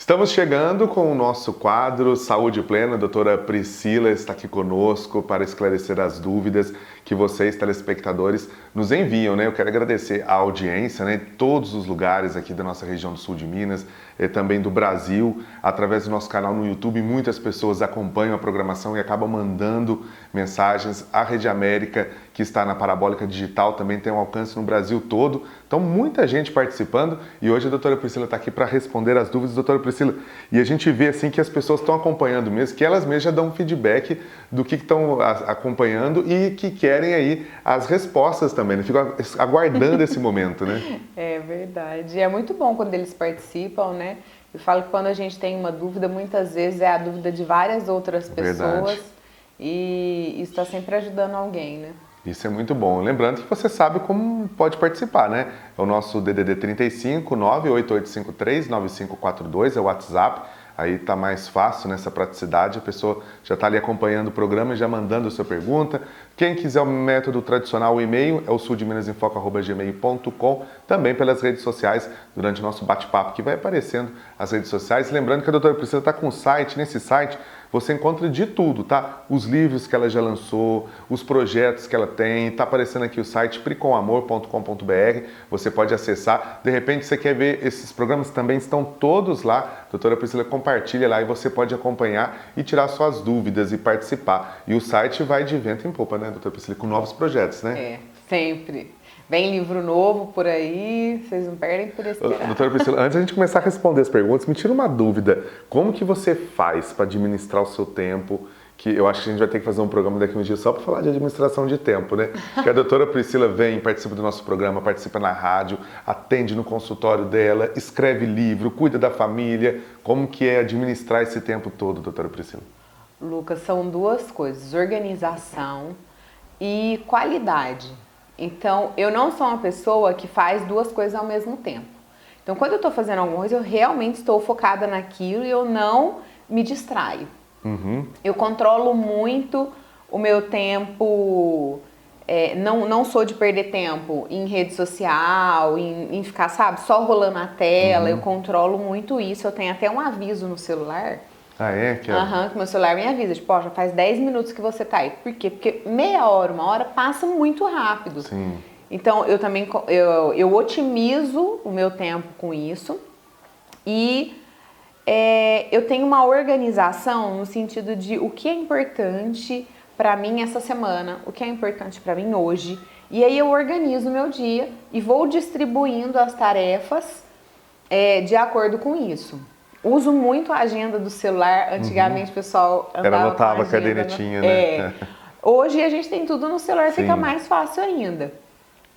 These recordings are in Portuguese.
Estamos chegando com o nosso quadro Saúde Plena. A doutora Priscila está aqui conosco para esclarecer as dúvidas que vocês, telespectadores, nos enviam, né? Eu quero agradecer a audiência, né? Em todos os lugares aqui da nossa região do sul de Minas, e também do Brasil, através do nosso canal no YouTube. Muitas pessoas acompanham a programação e acabam mandando mensagens. A Rede América, que está na Parabólica Digital, também tem um alcance no Brasil todo. Então, muita gente participando e hoje a doutora Priscila está aqui para responder as dúvidas. Doutora Priscila, e a gente vê assim que as pessoas estão acompanhando mesmo, que elas mesmas já dão um feedback do que estão acompanhando e que querem aí as respostas também, né? Ficam aguardando esse momento, né? É verdade. É muito bom quando eles participam, né? Eu falo que quando a gente tem uma dúvida, muitas vezes é a dúvida de várias outras pessoas. Verdade. E isso está sempre ajudando alguém, né? Isso é muito bom. Lembrando que você sabe como pode participar, né? É o nosso DDD 35 98853 9542, é o WhatsApp. Aí tá mais fácil nessa praticidade, a pessoa já está ali acompanhando o programa e já mandando a sua pergunta. Quem quiser o método tradicional, o e-mail é o suldeminasinfoco@gmail.com, também pelas redes sociais, durante o nosso bate-papo, que vai aparecendo as redes sociais. Lembrando que a doutora Priscila está com um site, nesse site você encontra de tudo, tá? Os livros que ela já lançou, os projetos que ela tem, tá aparecendo aqui o site pricomamor.com.br, você pode acessar. De repente você quer ver esses programas, também estão todos lá. A doutora Priscila compartilha lá e você pode acompanhar e tirar suas dúvidas e participar. E o site vai de vento em popa, né, doutora Priscila, com novos projetos, né? É, sempre. Vem livro novo por aí, vocês não perdem por esperar. Doutora Priscila, antes de a gente começar a responder as perguntas, me tira uma dúvida. Como que você faz para administrar o seu tempo? Que eu acho que a gente vai ter que fazer um programa daqui uns dias só para falar de administração de tempo, né? Que a doutora Priscila vem, participa do nosso programa, participa na rádio, atende no consultório dela, escreve livro, cuida da família. Como que é administrar esse tempo todo, doutora Priscila? Lucas, são duas coisas, organização e qualidade. Então, eu não sou uma pessoa que faz duas coisas ao mesmo tempo. Então, quando eu estou fazendo alguma coisa, eu realmente estou focada naquilo e eu não me distraio. Eu controlo muito o meu tempo, não sou de perder tempo em rede social, em ficar, sabe, só rolando a tela. Eu controlo muito isso, eu tenho até um aviso no celular. Ah, é? Que Que meu celular me avisa, tipo, ó, já faz 10 minutos que você tá aí. Por quê? Porque meia hora, uma hora passa muito rápido. Sim. Então, eu também, eu otimizo o meu tempo com isso e eu tenho uma organização no sentido de o que é importante pra mim essa semana, o que é importante pra mim hoje. E aí eu organizo o meu dia e vou distribuindo as tarefas de acordo com isso. Uso muito a agenda do celular. Antigamente o pessoal andava anotava com a agenda, cadernetinha, né? Hoje a gente tem tudo no celular, Sim. fica mais fácil ainda.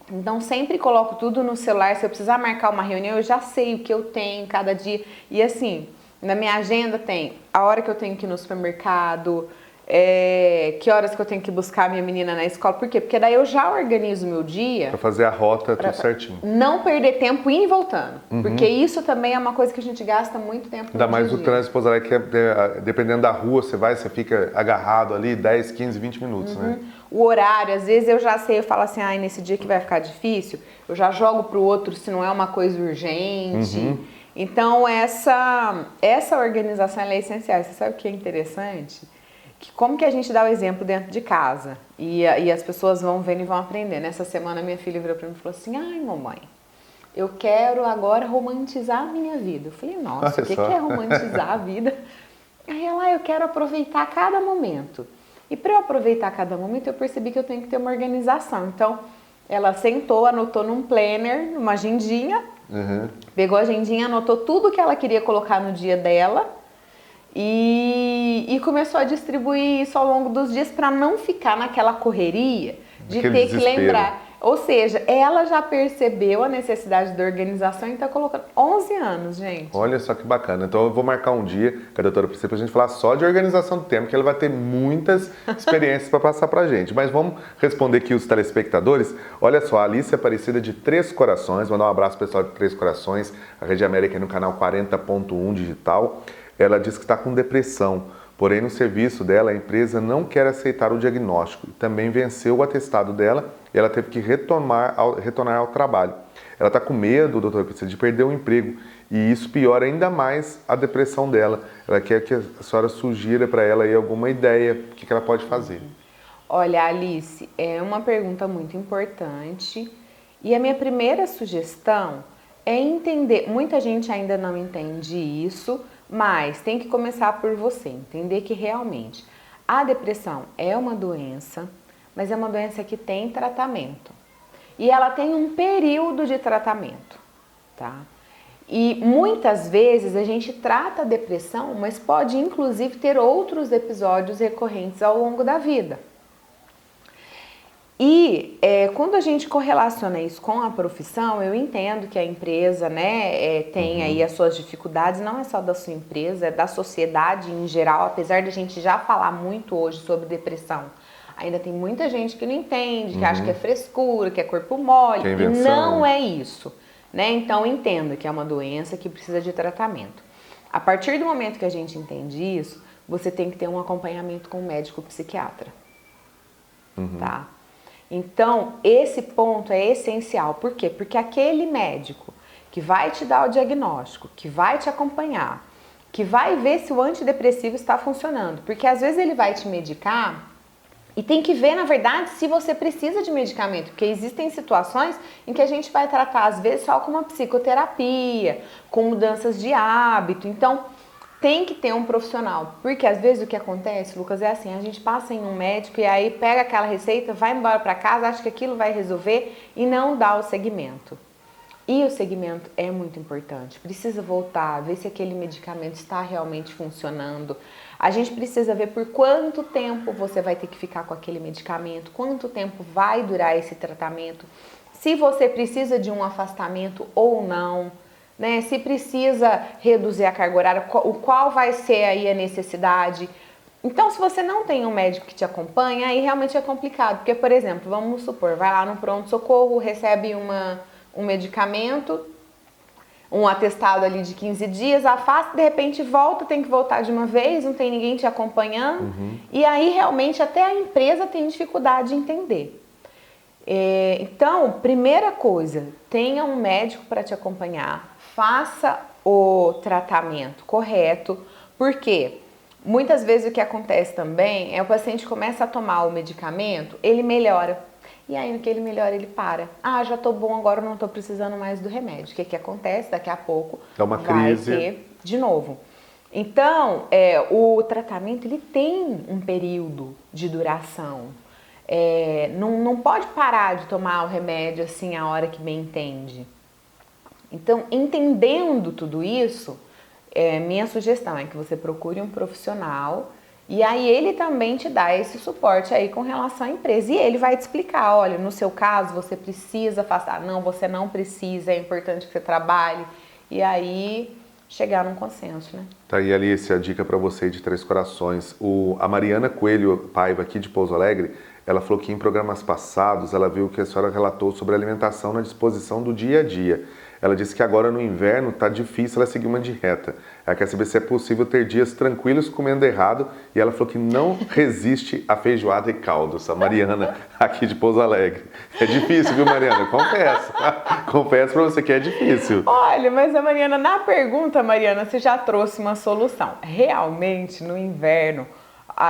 Então sempre coloco tudo no celular. Se eu precisar marcar uma reunião, eu já sei o que eu tenho cada dia. E assim, na minha agenda tem a hora que eu tenho que ir no supermercado, que horas que eu tenho que buscar a minha menina na escola. Por quê? Porque daí eu já organizo o meu dia. Para fazer a rota tudo certinho. Não perder tempo indo e voltando. Porque isso também é uma coisa que a gente gasta muito tempo. Ainda mais o trânsito, Pozaré, que dependendo da rua, você fica agarrado ali 10, 15, 20 minutos, né? O horário, às vezes eu já sei, eu falo assim, nesse dia que vai ficar difícil, eu já jogo pro outro se não é uma coisa urgente. Então essa organização ela é essencial. Você sabe o que é interessante? Que como que a gente dá o exemplo dentro de casa e as pessoas vão vendo e vão aprendendo. Essa semana minha filha virou pra mim e falou assim, ai mamãe, eu quero agora romantizar a minha vida. Eu falei, nossa, o que é romantizar a vida? Aí ela, eu quero aproveitar cada momento. E para eu aproveitar cada momento, eu percebi que eu tenho que ter uma organização. Então, ela sentou, anotou num planner, numa agendinha, pegou a agendinha, anotou tudo que ela queria colocar no dia dela e começou a distribuir isso ao longo dos dias para não ficar naquela correria de Aquele ter desespero. que lembrar. Ou seja, ela já percebeu a necessidade da organização e está colocando 11 anos, gente. Olha só que bacana. Então eu vou marcar um dia com a doutora Priscila pra gente falar só de organização do tempo, que ela vai ter muitas experiências para passar pra gente. Mas vamos responder aqui os telespectadores. Olha só, a Alice Aparecida de Três Corações, mandar um abraço pessoal de Três Corações, a Rede América no canal 40.1 digital. Ela diz que está com depressão, Porém, no serviço dela, a empresa não quer aceitar o diagnóstico e também venceu o atestado dela e ela teve que retornar ao trabalho. Ela está com medo, doutora Priscila, de perder o emprego e isso piora ainda mais a depressão dela. Ela quer que a senhora sugira para ela aí alguma ideia, o que ela pode fazer. Olha, Alice, é uma pergunta muito importante e a minha primeira sugestão é entender, muita gente ainda não entende isso, mas tem que começar por você, entender que realmente a depressão é uma doença, mas é uma doença que tem tratamento. E ela tem um período de tratamento, tá? E muitas vezes a gente trata a depressão, mas pode inclusive ter outros episódios recorrentes ao longo da vida. E quando a gente correlaciona isso com a profissão, eu entendo que a empresa, né, tem aí as suas dificuldades, não é só da sua empresa, é da sociedade em geral, apesar de a gente já falar muito hoje sobre depressão. Ainda tem muita gente que não entende, que acha que é frescura, que é corpo mole, Que é e invenção. não é isso, né? Então entenda que é uma doença que precisa de tratamento. A partir do momento que a gente entende isso, você tem que ter um acompanhamento com um médico psiquiatra, tá? Então, esse ponto é essencial. Por quê? Porque aquele médico que vai te dar o diagnóstico, que vai te acompanhar, que vai ver se o antidepressivo está funcionando. Porque às vezes ele vai te medicar e tem que ver, na verdade, se você precisa de medicamento. Porque existem situações em que a gente vai tratar, às vezes, só com uma psicoterapia, com mudanças de hábito. Então, tem que ter um profissional, porque às vezes o que acontece, Lucas, é assim, a gente passa em um médico e aí pega aquela receita, vai embora para casa, acha que aquilo vai resolver e não dá o segmento. E o segmento é muito importante, precisa voltar, ver se aquele medicamento está realmente funcionando. A gente precisa ver por quanto tempo você vai ter que ficar com aquele medicamento, quanto tempo vai durar esse tratamento, se você precisa de um afastamento ou não. Né? Se precisa reduzir a carga horária, qual vai ser aí a necessidade. Então, se você não tem um médico que te acompanha, aí realmente é complicado. Porque, por exemplo, vamos supor, vai lá no pronto-socorro, recebe um medicamento, um atestado ali de 15 dias, afasta, de repente volta, tem que voltar de uma vez, não tem ninguém te acompanhando. E aí, realmente, até a empresa tem dificuldade de entender. Então, primeira coisa, tenha um médico para te acompanhar, faça o tratamento correto, porque muitas vezes o que acontece também é o paciente começa a tomar o medicamento, ele melhora, e aí no que ele melhora ele para. Ah, já tô bom, agora não tô precisando mais do remédio. O que acontece? Daqui a pouco Dá uma vai crise. ter de novo. Então, o tratamento ele tem um período de duração. Não pode parar de tomar o remédio assim a hora que bem entende. Então, entendendo tudo isso, minha sugestão é que você procure um profissional e aí ele também te dá esse suporte aí com relação à empresa. E ele vai te explicar, olha, no seu caso você precisa afastar. Não, você não precisa, é importante que você trabalhe. E aí chegar num consenso, né? Tá aí, Alice, a dica para você de Três Corações. A Mariana Coelho Paiva, aqui de Pouso Alegre, ela falou que em programas passados ela viu que a senhora relatou sobre a alimentação na disposição do dia a dia. Ela disse que agora no inverno está difícil ela seguir uma dieta. Ela quer saber se é possível ter dias tranquilos comendo errado e ela falou que não resiste a feijoada e caldos. A Mariana, aqui de Pouso Alegre. É difícil, viu, Mariana? Confesso. Confesso para você que é difícil. Olha, mas a Mariana, na pergunta, Mariana, você já trouxe uma solução. Realmente, no inverno,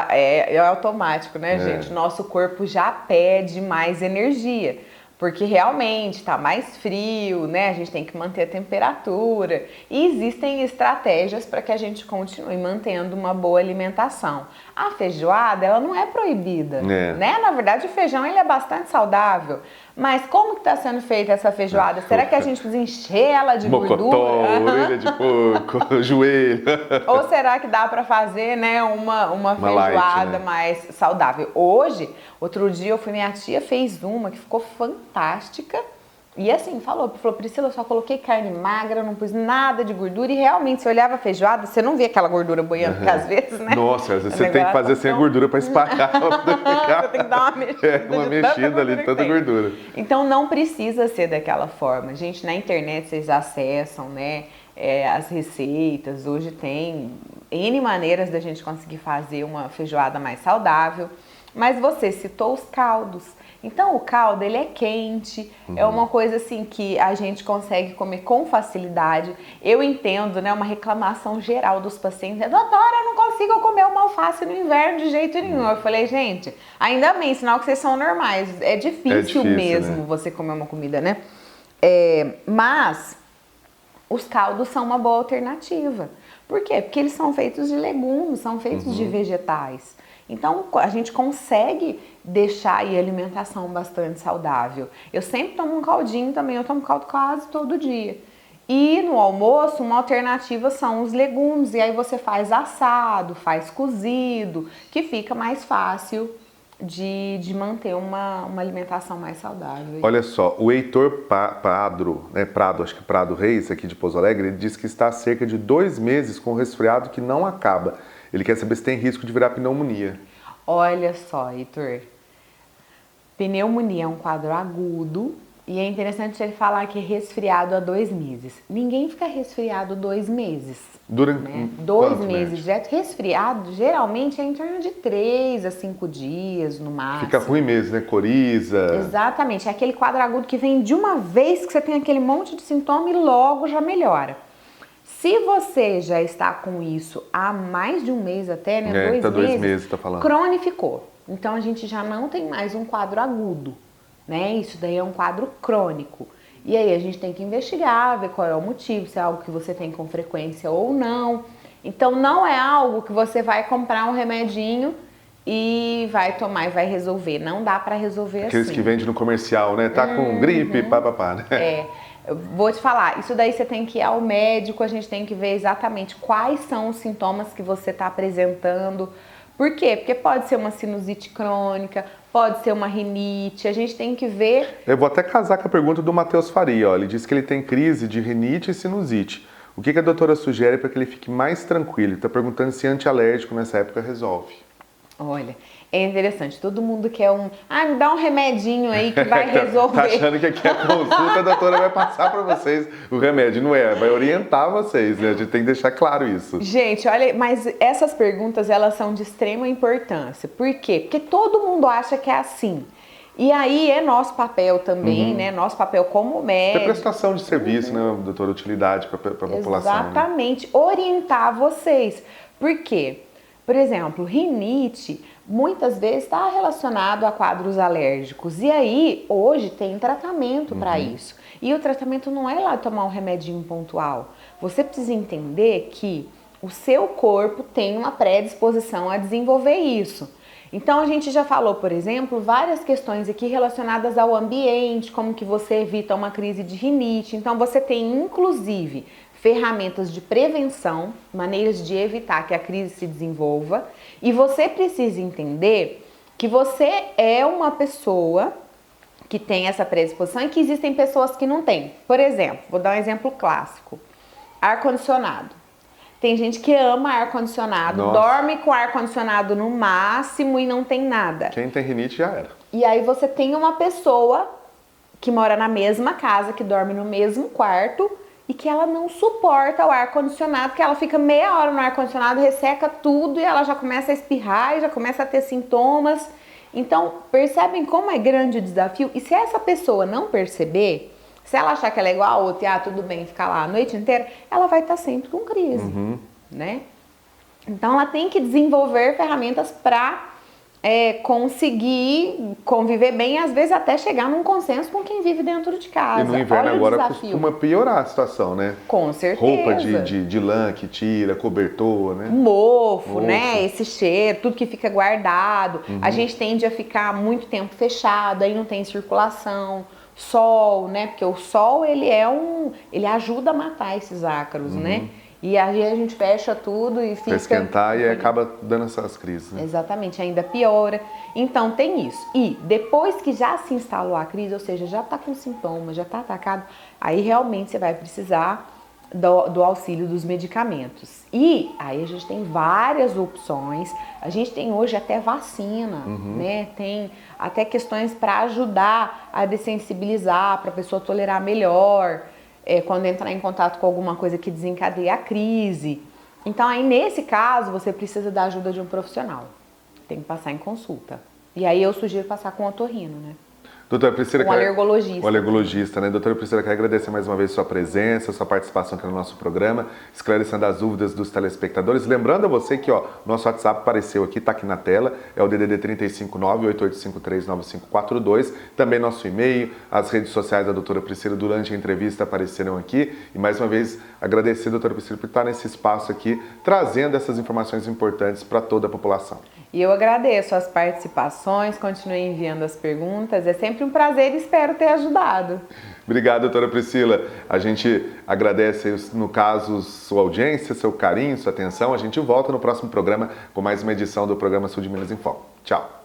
é automático, né, gente? Nosso corpo já pede mais energia. Porque realmente está mais frio, né? A gente tem que manter a temperatura. E existem estratégias para que a gente continue mantendo uma boa alimentação. A feijoada, ela não é proibida, né? Na verdade, o feijão ele é bastante saudável. Mas como que está sendo feita essa feijoada? Será que a gente precisa encher ela de Mocotó, gordura? orelha de porco, joelho. Ou será que dá para fazer, né, uma feijoada light, né? mais saudável? Hoje, outro dia eu fui, minha tia fez uma que ficou fantástica. E assim, falou, Priscila, eu só coloquei carne magra, não pus nada de gordura. E realmente, você olhava a feijoada, você não via aquela gordura boiando, porque às vezes, né? Nossa, às vezes você tem que fazer sem a gordura para espalhar. Você tem que dar uma mexida. Uma mexida ali, tanta gordura. Então não precisa ser daquela forma. Gente, na internet vocês acessam, né? As receitas, hoje tem N maneiras da gente conseguir fazer uma feijoada mais saudável. Mas você citou os caldos. Então o caldo, ele é quente, é uma coisa assim que a gente consegue comer com facilidade. Eu entendo, né, uma reclamação geral dos pacientes, doutora, eu não consigo comer uma alface no inverno de jeito nenhum. Eu falei, gente, ainda bem, sinal que vocês são normais. É difícil mesmo, né, você comer uma comida, né? Mas os caldos são uma boa alternativa. Por quê? Porque eles são feitos de legumes, são feitos de vegetais. Então, a gente consegue deixar aí a alimentação bastante saudável. Eu sempre tomo um caldinho também, eu tomo caldo quase todo dia. E no almoço, uma alternativa são os legumes. E aí você faz assado, faz cozido, que fica mais fácil de manter uma alimentação mais saudável. Olha só, o Heitor Prado, acho que Prado Reis, aqui de Pouso Alegre, ele diz que está há cerca de 2 meses com um resfriado que não acaba. Ele quer saber se tem risco de virar pneumonia. Olha só, Heitor, pneumonia é um quadro agudo e é interessante ele falar que é resfriado há 2 meses. Ninguém fica resfriado 2 meses. Durante, né? 2 meses direto. Resfriado geralmente é em torno de 3 a 5 dias no máximo. Fica ruim mesmo, né? Coriza. Exatamente, é aquele quadro agudo que vem de uma vez que você tem aquele monte de sintoma e logo já melhora. Se você já está com isso há mais de 1 mês até, né? 2 meses, tá falando. Cronificou. Então a gente já não tem mais um quadro agudo, né? Isso daí é um quadro crônico. E aí a gente tem que investigar, ver qual é o motivo, se é algo que você tem com frequência ou não. Então não é algo que você vai comprar um remedinho e vai tomar e vai resolver. Não dá para resolver assim. Aqueles que vendem no comercial, né? Tá com gripe, papapá, né? Eu vou te falar, isso daí você tem que ir ao médico, a gente tem que ver exatamente quais são os sintomas que você está apresentando. Por quê? Porque pode ser uma sinusite crônica, pode ser uma rinite, a gente tem que ver... Eu vou até casar com a pergunta do Matheus Faria, ó. Ele disse que ele tem crise de rinite e sinusite. O que a doutora sugere para que ele fique mais tranquilo? Ele está perguntando se antialérgico nessa época resolve. Olha, é interessante, todo mundo quer me dá um remedinho aí que vai resolver. Tá achando que aqui é consulta, a doutora vai passar para vocês o remédio. Não é, vai orientar vocês, né? A gente tem que deixar claro isso. Gente, olha, mas essas perguntas, elas são de extrema importância. Por quê? Porque todo mundo acha que é assim. E aí é nosso papel também, né? Nosso papel como médico. É prestação de serviço, né, doutora? Utilidade para a população. Exatamente, né? Orientar vocês. Por quê? Por exemplo, rinite muitas vezes está relacionado a quadros alérgicos. E aí, hoje tem tratamento para isso. E o tratamento não é ir lá tomar um remedinho pontual. Você precisa entender que o seu corpo tem uma predisposição a desenvolver isso. Então, a gente já falou, por exemplo, várias questões aqui relacionadas ao ambiente, como que você evita uma crise de rinite. Então, você tem, inclusive, ferramentas de prevenção, maneiras de evitar que a crise se desenvolva. E você precisa entender que você é uma pessoa que tem essa predisposição e que existem pessoas que não têm. Por exemplo, vou dar um exemplo clássico. Ar-condicionado. Tem gente que ama ar-condicionado, dorme com ar-condicionado no máximo e não tem nada. Quem tem rinite já era. E aí você tem uma pessoa que mora na mesma casa, que dorme no mesmo quarto e que ela não suporta o ar-condicionado, que ela fica meia hora no ar-condicionado, resseca tudo e ela já começa a espirrar e já começa a ter sintomas. Então, percebem como é grande o desafio? E se essa pessoa não perceber, se ela achar que ela é igual a outra e tudo bem, ficar lá a noite inteira, ela vai estar sempre com crise, né? Então, ela tem que desenvolver ferramentas para conseguir conviver bem, às vezes até chegar num consenso com quem vive dentro de casa. E no inverno agora costuma piorar a situação, né? Com certeza. Roupa de lã que tira, cobertor, né? Mofo, né? Esse cheiro, tudo que fica guardado. A gente tende a ficar muito tempo fechado, aí não tem circulação. Sol, né? Porque o sol, ele ajuda a matar esses ácaros, né? E aí a gente fecha tudo e fica... Pra esquentar e aí acaba dando essas crises, né? Exatamente, ainda piora. Então tem isso. E depois que já se instalou a crise, ou seja, já tá com sintomas, já tá atacado, aí realmente você vai precisar do auxílio dos medicamentos. E aí a gente tem várias opções. A gente tem hoje até vacina, né? Tem até questões para ajudar a dessensibilizar, para a pessoa tolerar melhor, quando entrar em contato com alguma coisa que desencadeia a crise. Então aí nesse caso você precisa da ajuda de um profissional. Tem que passar em consulta. E aí eu sugiro passar com otorrino, né? Doutora Priscila, um alergologista. Um alergologista, né? Doutora Priscila, quero agradecer mais uma vez sua presença, sua participação aqui no nosso programa, esclarecendo as dúvidas dos telespectadores. Lembrando a você que nosso WhatsApp apareceu aqui, está aqui na tela, é o DDD 359-8853-9542. Também nosso e-mail, as redes sociais da doutora Priscila durante a entrevista apareceram aqui. E mais uma vez, agradecer a doutora Priscila por estar nesse espaço aqui, trazendo essas informações importantes para toda a população. E eu agradeço as participações, continue enviando as perguntas, é sempre um prazer e espero ter ajudado. Obrigado, doutora Priscila. A gente agradece, no caso, sua audiência, seu carinho, sua atenção. A gente volta no próximo programa com mais uma edição do programa Sul de Minas em Foco. Tchau.